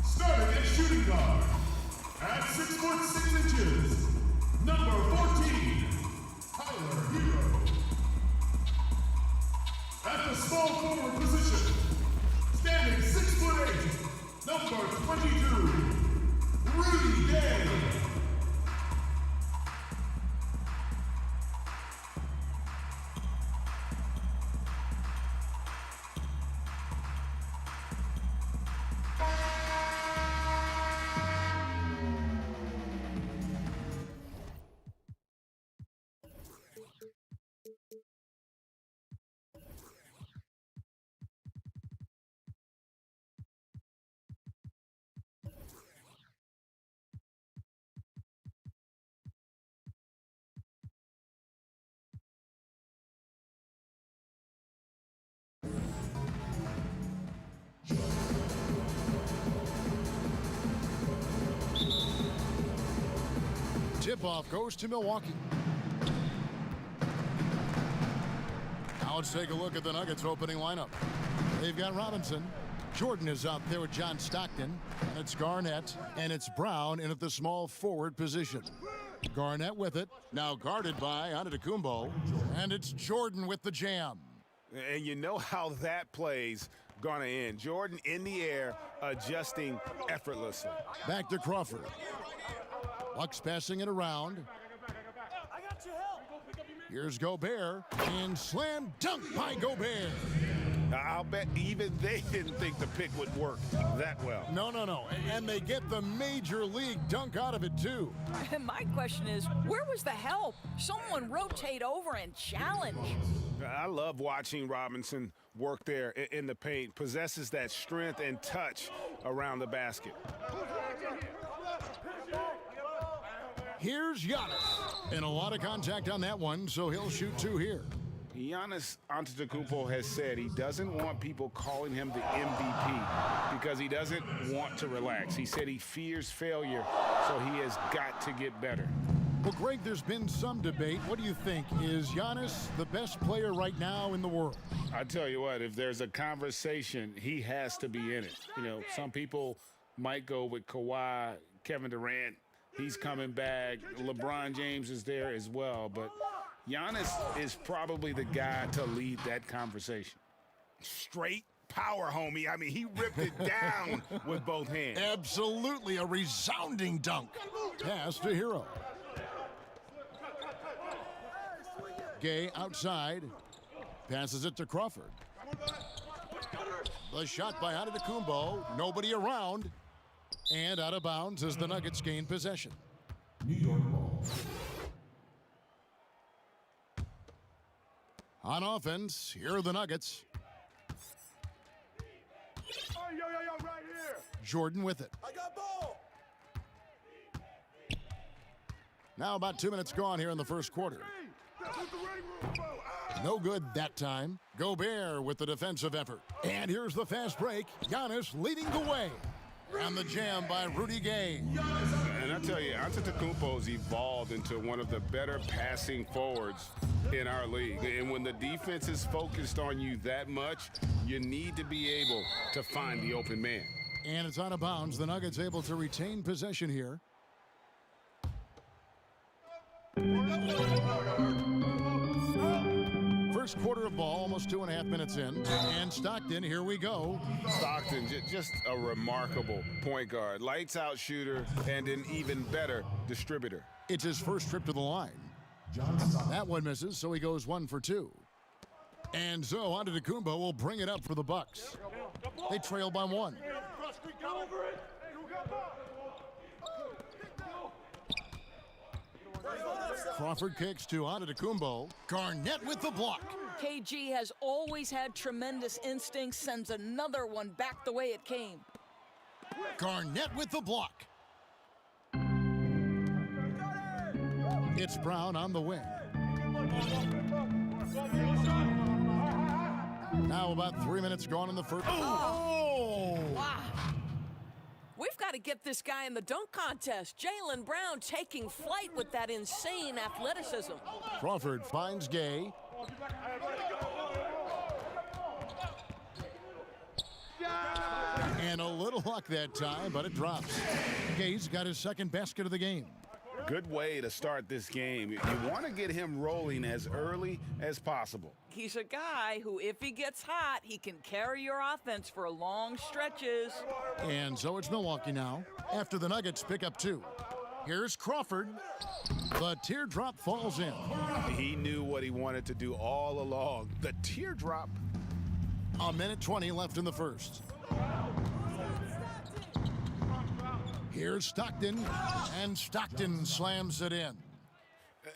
Starting at shooting guard, at 6'6", number 14, Tyler Hero. At the small forward position, standing 6'8", number 22, Rudy Gay. Tip-off goes to Milwaukee. Now let's take a look at the Nuggets opening lineup. They've got Robinson. Jordan is out there with John Stockton. And it's Garnett. And it's Brown in at the small forward position. Garnett with it. Now guarded by Antetokounmpo. And it's Jordan with the jam. And you know how that play's gonna end. Jordan in the air, adjusting effortlessly. Back to Crawford. Bucks passing it around. Here's Gobert. And slam dunk by Gobert. I'll bet even they didn't think the pick would work that well. No. And they get the major league dunk out of it, too. My question is, where was the help? Someone rotate over and challenge. I love watching Robinson work there in the paint. Possesses that strength and touch around the basket. Here's Giannis. And a lot of contact on that one, so he'll shoot two here. Giannis Antetokounmpo has said he doesn't want people calling him the MVP because he doesn't want to relax. He said he fears failure, so he has got to get better. Well, Greg, there's been some debate. What do you think? Is Giannis the best player right now in the world? I tell you what, if there's a conversation, he has to be in it. You know, some people might go with Kawhi, Kevin Durant. He's coming back. LeBron James is there as well. But Giannis is probably the guy to lead that conversation. Straight power, homie. I mean, he ripped it down with both hands. Absolutely a resounding dunk. Pass to Hero. Gay outside. Passes it to Crawford. The shot by Antetokounmpo. Nobody around. And out of bounds as the Nuggets gain possession. New York ball. On offense, here are the Nuggets. Yo, right here. Jordan with it. I got ball. Now about 2 minutes gone here in the first quarter. No good that time. Gobert with the defensive effort. And here's the fast break. Giannis leading the way. And the jam by Rudy Gay. And I tell you, Antetokounmpo's evolved into one of the better passing forwards in our league. And when the defense is focused on you that much, you need to be able to find the open man. And it's out of bounds. The Nuggets able to retain possession here. First quarter of ball, almost 2.5 minutes in. And Stockton, here we go. Stockton, just a remarkable point guard. Lights out shooter and an even better distributor. It's his first trip to the line. That one misses, so he goes 1 for 2. And so Antetokounmpo will bring it up for the Bucks. They trail by 1. Crawford kicks to Antetokounmpo. Garnett with the block. KG has always had tremendous instincts, sends another one back the way it came. Garnett with the block. It's Brown on the wing. Now about 3 minutes gone in the first. Oh! Wow. We've got to get this guy in the dunk contest. Jaylen Brown taking flight with that insane athleticism. Crawford finds Gay. And a little luck that time, but it drops. Gay's got his second basket of the game. Good way to start this game. You want to get him rolling as early as possible. He's a guy who, if he gets hot, he can carry your offense for long stretches. And so it's Milwaukee now, after the Nuggets pick up 2. Here's Crawford. The teardrop falls in. He knew what he wanted to do all along. The teardrop. A minute 20 left in the first. Here's Stockton, and Stockton slams it in.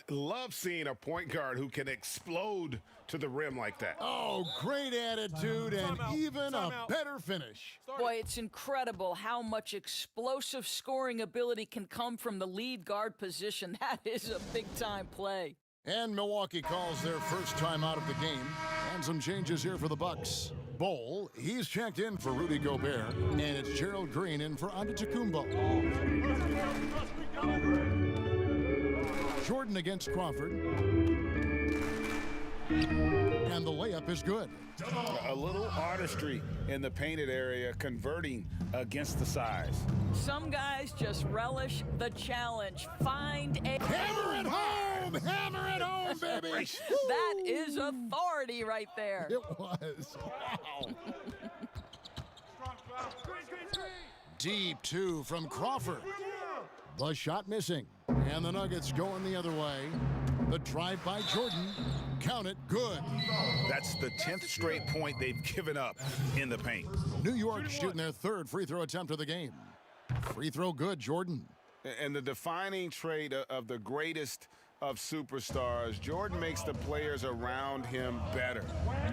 Love seeing a point guard who can explode to the rim like that. Oh, great attitude and even a better finish. Boy, it's incredible how much explosive scoring ability can come from the lead guard position. That is a big-time play. And Milwaukee calls their first time out of the game. And some changes here for the Bucks. Bol, he's checked in for Rudy Gobert, and it's Gerald Green in for Antetokounmpo. Jordan against Crawford. And the layup is good. A little artistry in the painted area, converting against the size. Some guys just relish the challenge. Find a... Hammer it home! Hammer it home, baby! That is authority right there. It was. Wow. Deep 2 from Crawford. The shot missing. And the Nuggets going the other way. The drive by Jordan. Count it, good. That's the 10th straight point they've given up in the paint. New York shooting their third free throw attempt of the game. Free throw good, Jordan. And the defining trait of the greatest of superstars, Jordan makes the players around him better,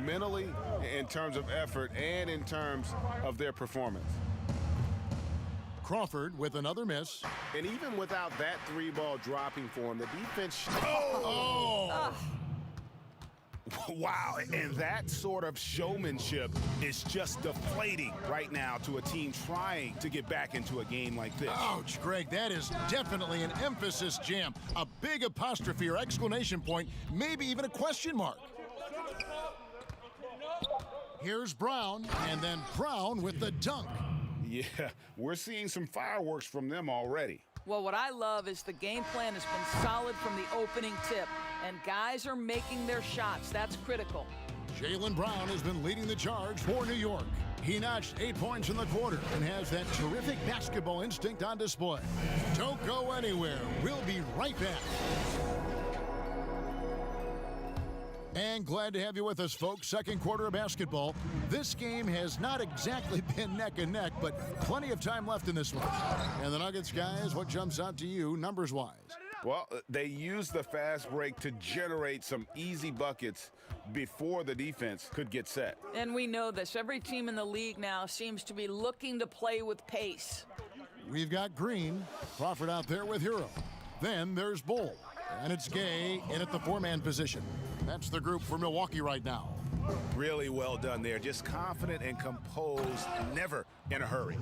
mentally, in terms of effort, and in terms of their performance. Crawford with another miss. And even without that 3-ball dropping for him, the defense... Oh! Wow, and that sort of showmanship is just deflating right now to a team trying to get back into a game like this. Ouch, Greg, that is definitely an emphasis jam. A big apostrophe or exclamation point, maybe even a question mark. Here's Brown, and then Brown with the dunk. Yeah, we're seeing some fireworks from them already. Well, what I love is the game plan has been solid from the opening tip, and guys are making their shots. That's critical. Jaylen Brown has been leading the charge for New York. He notched 8 points in the quarter and has that terrific basketball instinct on display. Don't go anywhere. We'll be right back. And glad to have you with us, folks. Second quarter of basketball. This game has not exactly been neck and neck, but plenty of time left in this one. And the Nuggets, guys, what jumps out to you numbers-wise? Well, they used the fast break to generate some easy buckets before the defense could get set. And we know this. Every team in the league now seems to be looking to play with pace. We've got Green, Crawford out there with Hero. Then there's Bol, and it's Gay in at the 4-man position. That's the group for Milwaukee right now. Really well done there. Just confident and composed, never in a hurry.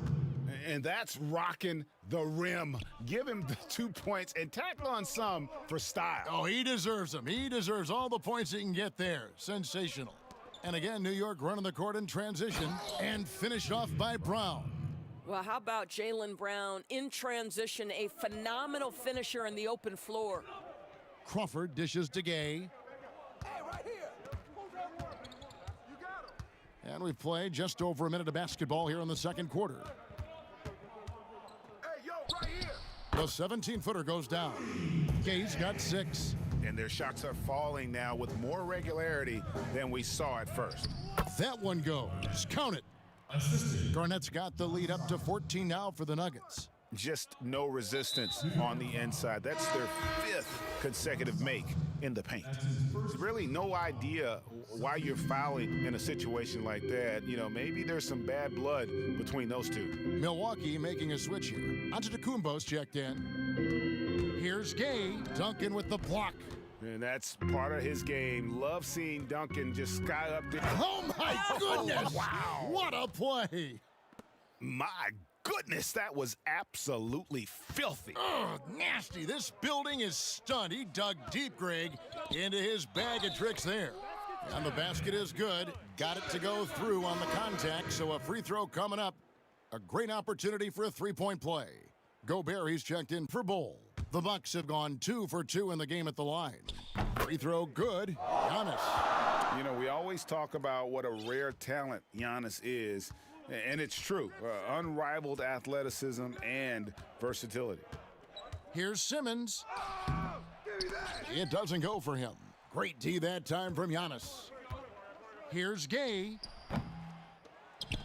And that's rocking the rim. Give him the 2 points and tack on some for style. Oh, he deserves them. He deserves all the points he can get there. Sensational. And again, New York running the court in transition and finished off by Brown. Well, how about Jaylen Brown in transition, a phenomenal finisher in the open floor. Crawford dishes to Gay. And we've played just over a minute of basketball here in the second quarter. The 17-footer goes down. Gay's got 6. And their shots are falling now with more regularity than we saw at first. That one goes. Count it. Garnett's got the lead up to 14 now for the Nuggets. Just no resistance on the inside. That's their 5th consecutive make in the paint. There's really no idea why you're fouling in a situation like that. You know, maybe there's some bad blood between those two. Milwaukee making a switch here. Antetokounmpo's checked in. Here's Gay. Duncan with the block. And that's part of his game. Love seeing Duncan just sky up there. Oh, my goodness. Wow. What a play. My goodness, that was absolutely filthy. Ugh, nasty. This building is stunned. He dug deep, Greg, into his bag of tricks there. And the basket is good. Got it to go through on the contact, so a free throw coming up. A great opportunity for a three-point play. Gobert, he's checked in for Bull. The Bucks have gone 2 for 2 in the game at the line. Free throw good. Giannis. You know, we always talk about what a rare talent Giannis is, and it's true. Unrivaled athleticism and versatility. Here's Simmons. It doesn't go for him. Great D that time from Giannis. Here's Gay.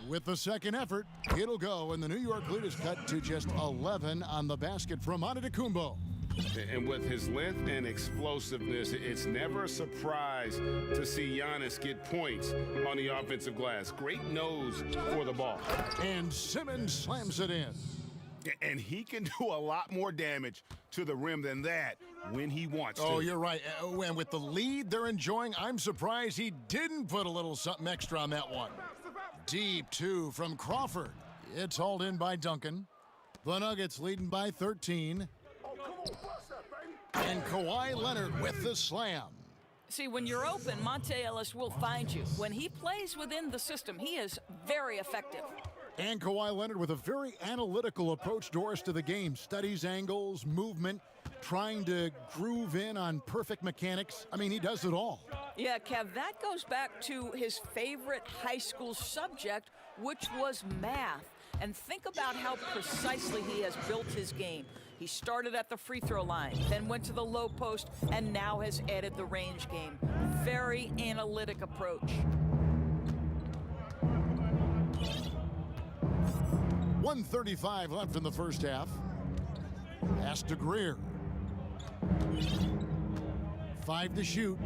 With the second effort, it'll go, and the New York lead is cut to just 11 on the basket from Antetokounmpo. And with his length and explosiveness, it's never a surprise to see Giannis get points on the offensive glass. Great nose for the ball. And Simmons slams it in. And he can do a lot more damage to the rim than that when he wants to. Oh, you're right. And with the lead they're enjoying, I'm surprised he didn't put a little something extra on that one. Deep two from Crawford. It's hauled in by Duncan. The Nuggets leading by 13. And Kawhi Leonard with the slam. See, when you're open, Monte Ellis will find you. When he plays within the system, he is very effective. And Kawhi Leonard with a very analytical approach, Doris, to the game. Studies angles, movement, trying to groove in on perfect mechanics. I mean, he does it all. Yeah, Kev, that goes back to his favorite high school subject, which was math. And think about how precisely he has built his game. He started at the free throw line, then went to the low post, and now has added the range game. Very analytic approach. 1:35 left in the first half. Pass to Greer. 5 to shoot.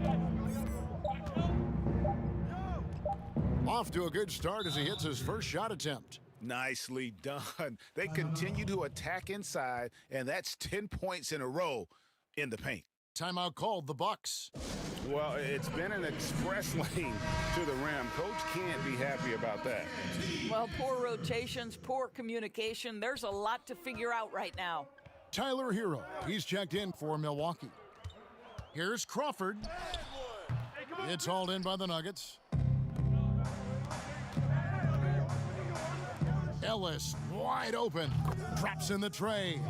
Off to a good start as he hits his first shot attempt. Nicely done. They continue to attack inside, and that's 10 points in a row in the paint. Timeout called, the Bucks. Well, it's been an express lane to the rim. Coach can't be happy about that. Well, poor rotations, poor communication. There's a lot to figure out right now. Tyler Hero, he's checked in for Milwaukee. Here's Crawford. It's hauled in by the Nuggets. Ellis wide open, drops in the tray.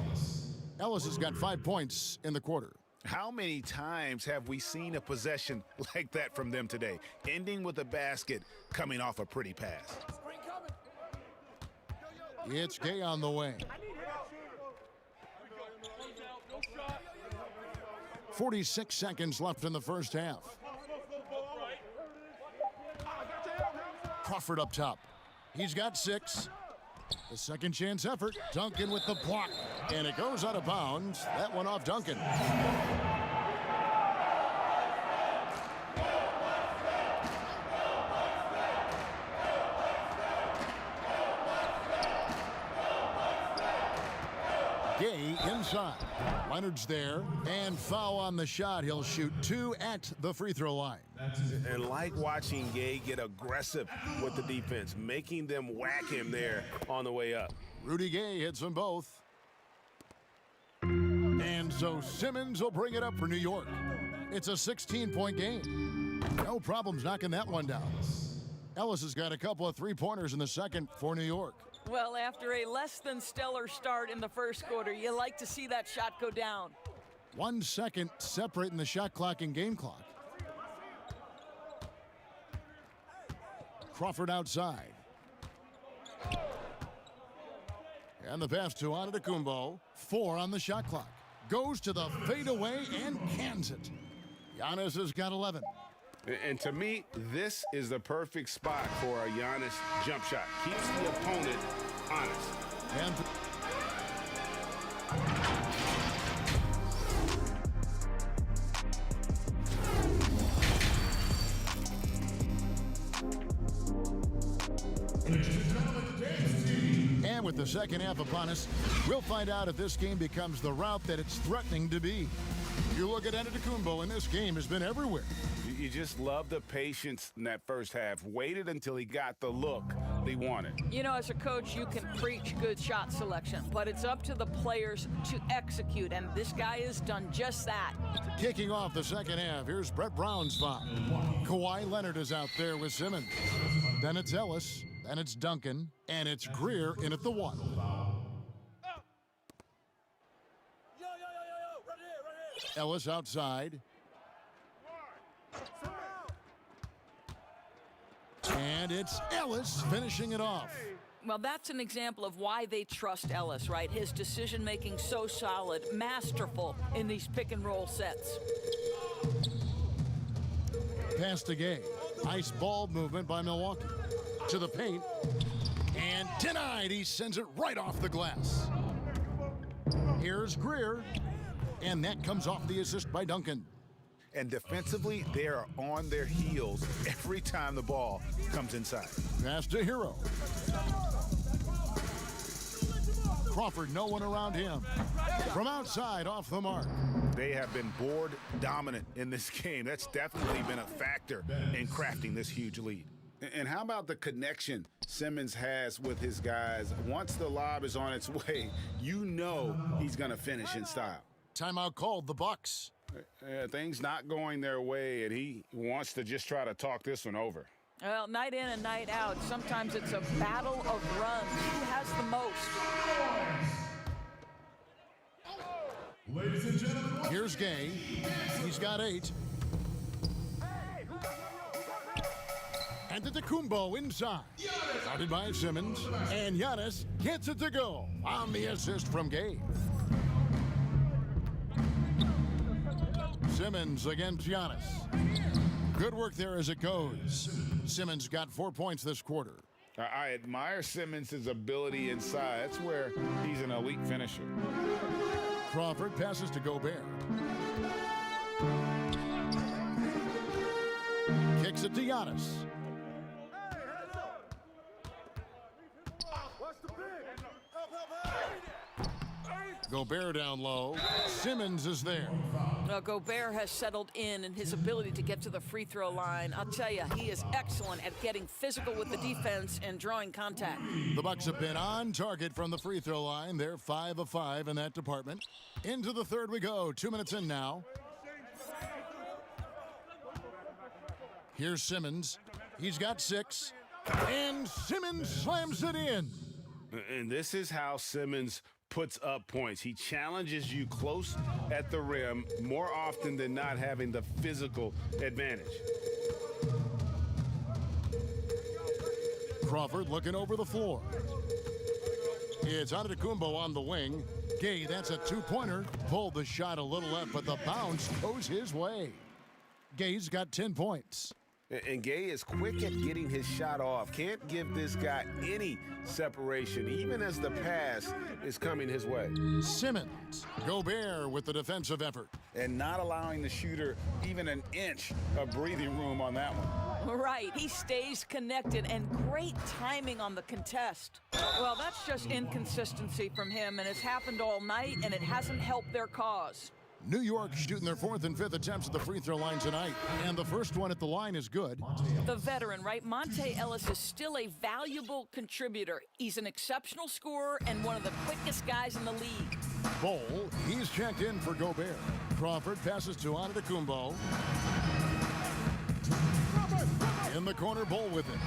Ellis has got 5 points in the quarter. How many times have we seen a possession like that from them today, ending with a basket coming off a pretty pass? It's Gay on the way. 46 seconds left in the first half. Crawford up top. He's got 6. The second chance effort. Duncan with the block. And it goes out of bounds. That one off Duncan. Gay inside. Leonard's there. And foul on the shot. He'll shoot 2 at the free throw line. And like watching Gay get aggressive with the defense, making them whack him there on the way up. Rudy Gay hits them both. And so Simmons will bring it up for New York. It's a 16-point game. No problems knocking that one down. Ellis has got a couple of three-pointers in the second for New York. Well, after a less than stellar start in the first quarter, you like to see that shot go down. 1 second separating the shot clock and game clock. Crawford outside. And the pass to Antetokounmpo. 4 on the shot clock. Goes to the fadeaway and cans it. Giannis has got 11. And to me, this is the perfect spot for a Giannis jump shot. Keeps the opponent honest. And And with the second half upon us, we'll find out if this game becomes the rout that it's threatening to be. You look at Antetokounmpo, and this game has been everywhere. You just love the patience in that first half. Waited until he got the look he wanted. You know, as a coach, you can preach good shot selection, but it's up to the players to execute, and this guy has done just that. Kicking off the second half, here's Brett Brown's foul. Kawhi Leonard is out there with Simmons. Then it's Ellis, then it's Duncan, and it's Greer in at the 1. Ellis outside. And it's Ellis finishing it off. Well, that's an example of why they trust Ellis, right? His decision-making so solid, masterful in these pick-and-roll sets. Pass to Gay. Nice ball movement by Milwaukee. To the paint. And denied. He sends it right off the glass. Here's Greer. And that comes off the assist by Duncan. And defensively, they are on their heels every time the ball comes inside. Pass to Hero. Crawford, no one around him. From outside, off the mark. They have been board dominant in this game. That's definitely been a factor in crafting this huge lead. And how about the connection Simmons has with his guys? Once the lob is on its way, you know he's going to finish in style. Timeout called, the Bucks. Things not going their way, and he wants to just try to talk this one over. Well, night in and night out, sometimes it's a battle of runs. Who has the most? Ladies and gentlemen, Here's Gay. He's got 8. Antetokounmpo inside. Guarded by Simmons. And Giannis gets it to go on the assist from Gay. Simmons against Giannis. Good work there as it goes. Simmons got 4 points this quarter. I admire Simmons' ability inside. That's where he's an elite finisher. Crawford passes to Gobert. Kicks it to Giannis. Gobert down low. Simmons is there. Well, Gobert has settled in his ability to get to the free throw line. I'll tell you, he is excellent at getting physical with the defense and drawing contact. The Bucks have been on target from the free throw line. They're 5 of 5 in that department. Into the third we go. 2 minutes in now. Here's Simmons. He's got 6. And Simmons slams it in. And this is how Simmons puts up points. He challenges you close at the rim more often than not, having the physical advantage. Crawford looking over the floor. It's Antetokounmpo on the wing. Gay, that's a 2-pointer. Pulled the shot a little left, but the bounce goes his way. Gay's got 10 points. And Gay is quick at getting his shot off. Can't give this guy any separation, even as the pass is coming his way. Simmons. Gobert with the defensive effort. And not allowing the shooter even an inch of breathing room on that one. Right, he stays connected, and great timing on the contest. Well, that's just inconsistency from him, and it's happened all night, and it hasn't helped their cause. New York shooting their 4th and 5th attempts at the free throw line tonight. And the first one at the line is good. The veteran, right? Monte Ellis is still a valuable contributor. He's an exceptional scorer and one of the quickest guys in the league. Bowl, he's checked in for Gobert. Crawford passes to Antetokounmpo. In the corner, Bowl with it.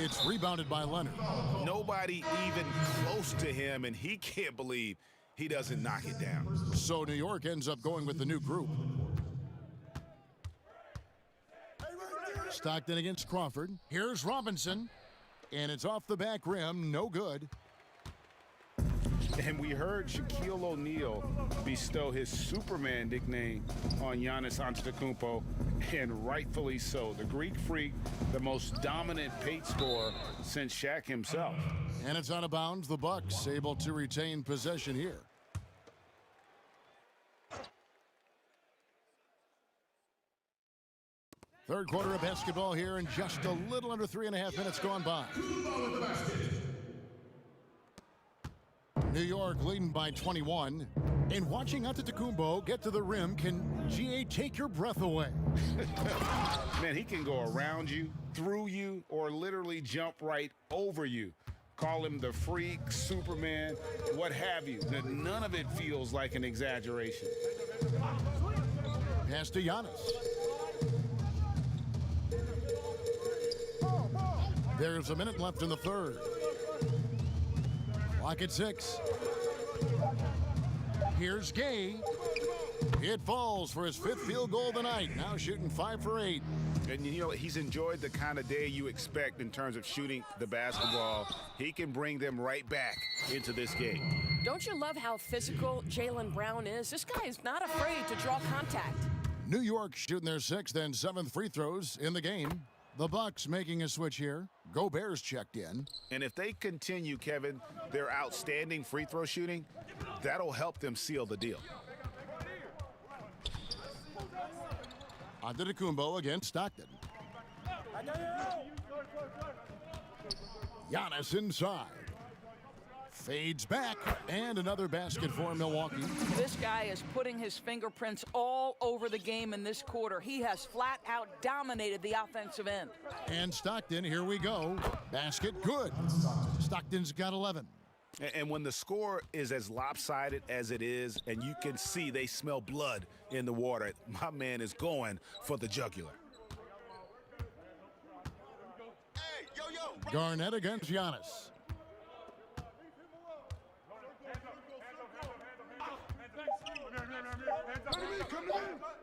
It's rebounded by Leonard. Nobody even close to him, and he can't believe he doesn't knock it down. So New York ends up going with the new group. Stockton against Crawford. Here's Robinson. And it's off the back rim. No good. And we heard Shaquille O'Neal bestow his Superman nickname on Giannis Antetokounmpo, and rightfully so. The Greek Freak, the most dominant paint scorer since Shaq himself. And it's out of bounds. The Bucks able to retain possession here. Third quarter of basketball here, and just a little under 3.5 minutes gone by. New York leading by 21. And watching Antetokounmpo get to the rim can, GA, take your breath away. Man, he can go around you, through you, or literally jump right over you. Call him the freak, Superman, what have you. None of it feels like an exaggeration. Pass to Giannis. There's a minute left in the third. Clock at 6. Here's Gay. It falls for his 5th field goal of the night. Now shooting 5 for 8. And you know, he's enjoyed the kind of day you expect in terms of shooting the basketball. He can bring them right back into this game. Don't you love how physical Jaylen Brown is? This guy is not afraid to draw contact. New York shooting their 6th and 7th free throws in the game. The Bucks making a switch here. Gobert's checked in. And if they continue, Kevin, their outstanding free throw shooting, that'll help them seal the deal. Antetokounmpo against Stockton. Giannis inside. Fades back, and another basket for Milwaukee. This guy is putting his fingerprints all over the game in this quarter. He has flat out dominated the offensive end. And Stockton, here we go. Basket, good. Stockton's got 11. And when the score is as lopsided as it is, and you can see they smell blood in the water, my man is going for the jugular. Garnett against Giannis.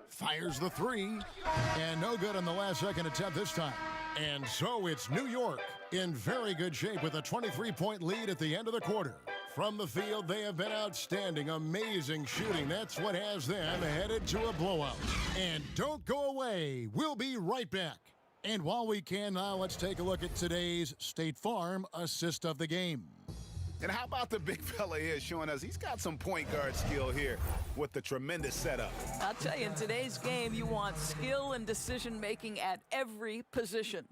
Fires the 3, and no good on the last second attempt this time. And so it's New York in very good shape with a 23-point lead at the end of the quarter. From the field, they have been outstanding, amazing shooting. That's what has them headed to a blowout. And don't go away. We'll be right back. And while we can now, let's take a look at today's State Farm assist of the game. And how about the big fella here showing us he's got some point guard skill here with the tremendous setup. I'll tell you, in today's game, you want skill and decision-making at every position.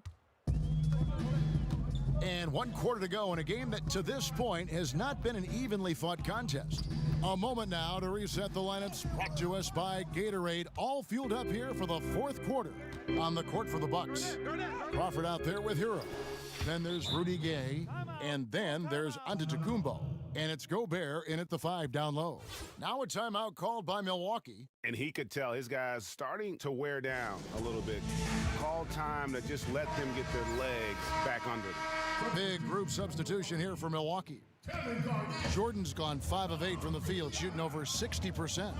And 1 quarter to go in a game that to this point has not been an evenly fought contest. A moment now to reset the lineups, brought to us by Gatorade, all fueled up here for the 4th quarter. On the court for the Bucks, Crawford out there with Hero. Then there's Rudy Gay, and then there's Antetokounmpo. And it's Gobert in at the 5 down low. Now a timeout called by Milwaukee. And he could tell his guys starting to wear down a little bit. Call time to just let them get their legs back under them. Big group substitution here for Milwaukee. Jordan's gone 5 of 8 from the field, shooting over 60%.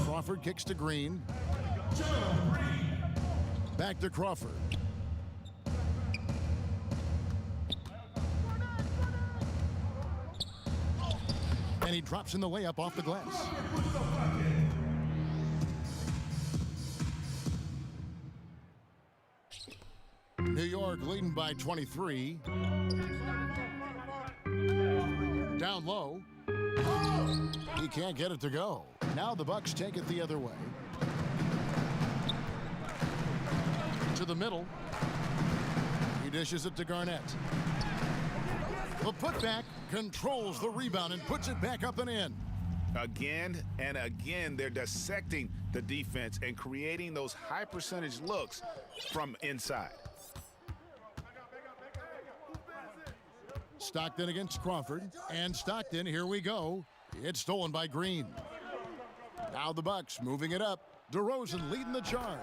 Crawford kicks to Green. Back to Crawford. And he drops in the layup off the glass. New York leading by 23. Down low. He can't get it to go. Now the Bucks take it the other way. To the middle. He dishes it to Garnett. The putback controls the rebound and puts it back up and in. Again and again, they're dissecting the defense and creating those high percentage looks from inside. Stockton against Crawford, and Stockton, here we go. It's stolen by Green. Now the Bucks moving it up. DeRozan leading the charge.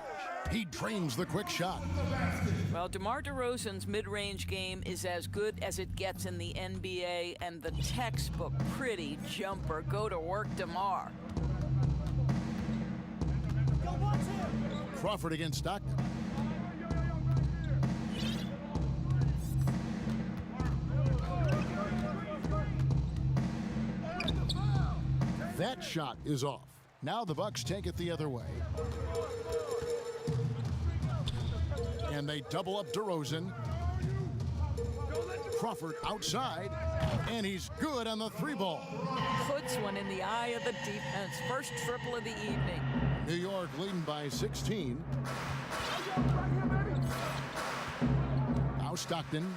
He drains the quick shot. Well, DeMar DeRozan's mid-range game is as good as it gets in the NBA, and the textbook pretty jumper. Go to work, DeMar. Crawford against Stockton. That shot is off. Now the Bucks take it the other way. And they double up DeRozan. Crawford outside, and he's good on the 3-ball. Puts one in the eye of the defense. First triple of the evening. New York leading by 16. Stockton.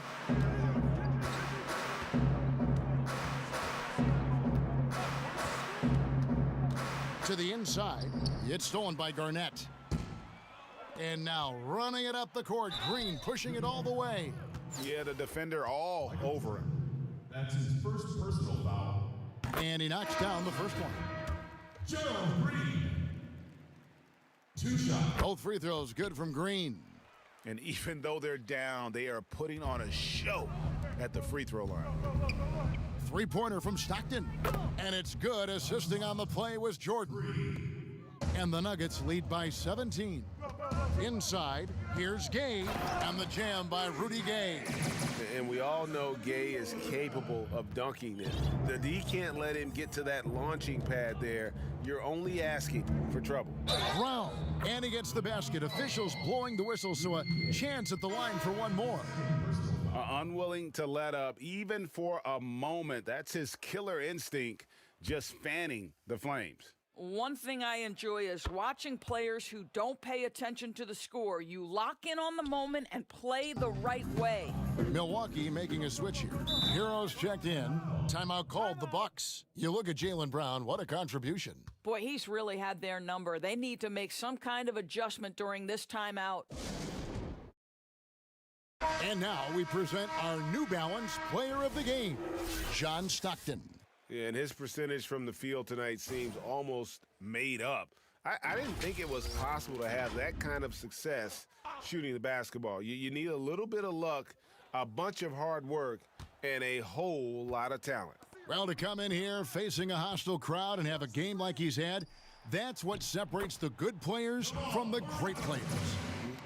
To the inside. It's stolen by Garnett. And now running it up the court. Green pushing it all the way. Yeah, the defender all over him. That's his first personal foul. And he knocks down the first one. Gerald Green. 2 shots. Both free throws good from Green. And even though they're down, they are putting on a show at the free throw line. Three-pointer from Stockton. And it's good. Assisting on the play was Jordan. And the Nuggets lead by 17. Inside, here's Gay. And the jam by Rudy Gay. And we all know Gay is capable of dunking it. The D can't let him get to that launching pad there. You're only asking for trouble. Brown. And he gets the basket. Officials blowing the whistle, so a chance at the line for one more. Unwilling to let up, even for a moment. That's his killer instinct, just fanning the flames. One thing I enjoy is watching players who don't pay attention to the score. You lock in on the moment and play the right way. Milwaukee making a switch here. Heroes checked in. Timeout called the Bucks. You look at Jaylen Brown, what a contribution. Boy, he's really had their number. They need to make some kind of adjustment during this timeout. And now we present our New Balance Player of the Game, John Stockton. Yeah, and his percentage from the field tonight seems almost made up. I didn't think it was possible to have that kind of success shooting the basketball. You need a little bit of luck, a bunch of hard work, and a whole lot of talent. Well, to come in here facing a hostile crowd and have a game like he's had, that's what separates the good players from the great players.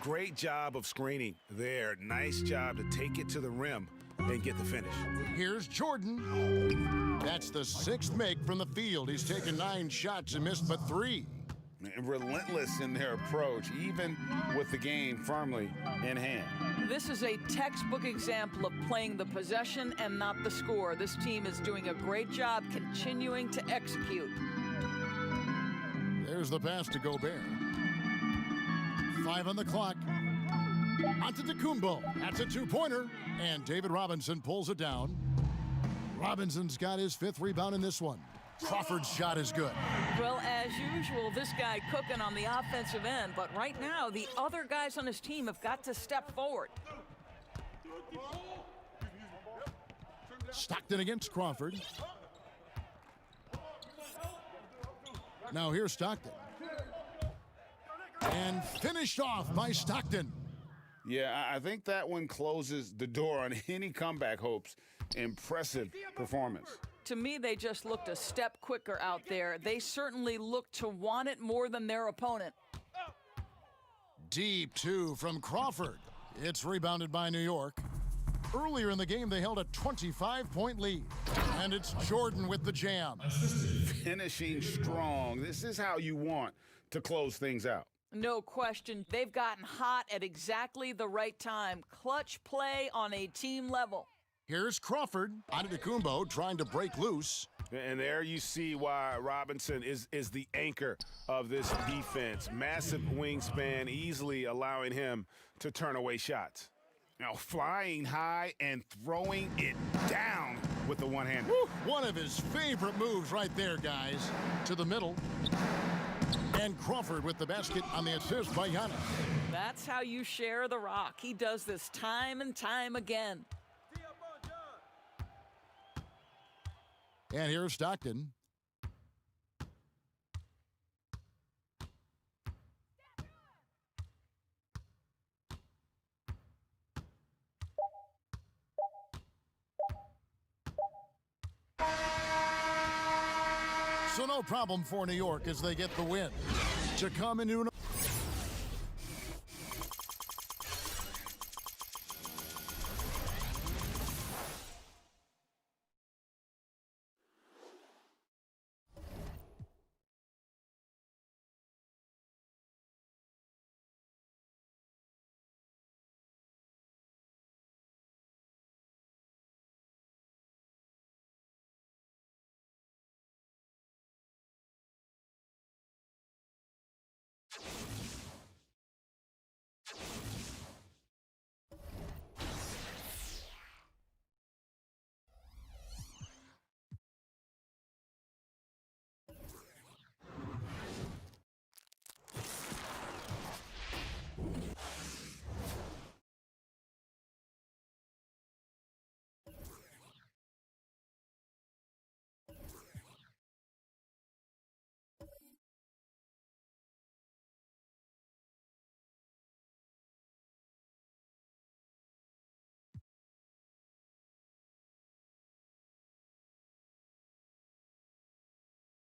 Great job of screening there. Nice job to take it to the rim and get the finish. Here's Jordan. That's the 6th make from the field. He's taken 9 shots and missed but 3. And relentless in their approach, even with the game firmly in hand. This is a textbook example of playing the possession and not the score. This team is doing a great job continuing to execute. There's the pass to Gobert. 5 on the clock. Antetokounmpo. That's a 2-pointer. And David Robinson pulls it down. Robinson's got his 5th rebound in this one. Crawford's shot is good. Well, as usual, this guy cooking on the offensive end. But right now, the other guys on his team have got to step forward. Stockton against Crawford. Now here's Stockton. And finished off by Stockton. Yeah, I think that one closes the door on any comeback hopes. Impressive performance. To me, they just looked a step quicker out there. They certainly looked to want it more than their opponent. Deep 2 from Crawford. It's rebounded by New York. Earlier in the game, they held a 25-point lead. And it's Jordan with the jam. Finishing strong. This is how you want to close things out. No question. They've gotten hot at exactly the right time. Clutch play on a team level. Here's Crawford. Antetokounmpo trying to break loose. And there you see why Robinson is the anchor of this defense. Massive wingspan, easily allowing him to turn away shots. Now flying high and throwing it down with the one-hander. One of his favorite moves right there, guys. To the middle. And Crawford with the basket on the assist by Giannis. That's how you share the rock. He does this time and time again. And here's Stockton. So no problem for New York as they get the win. To come into an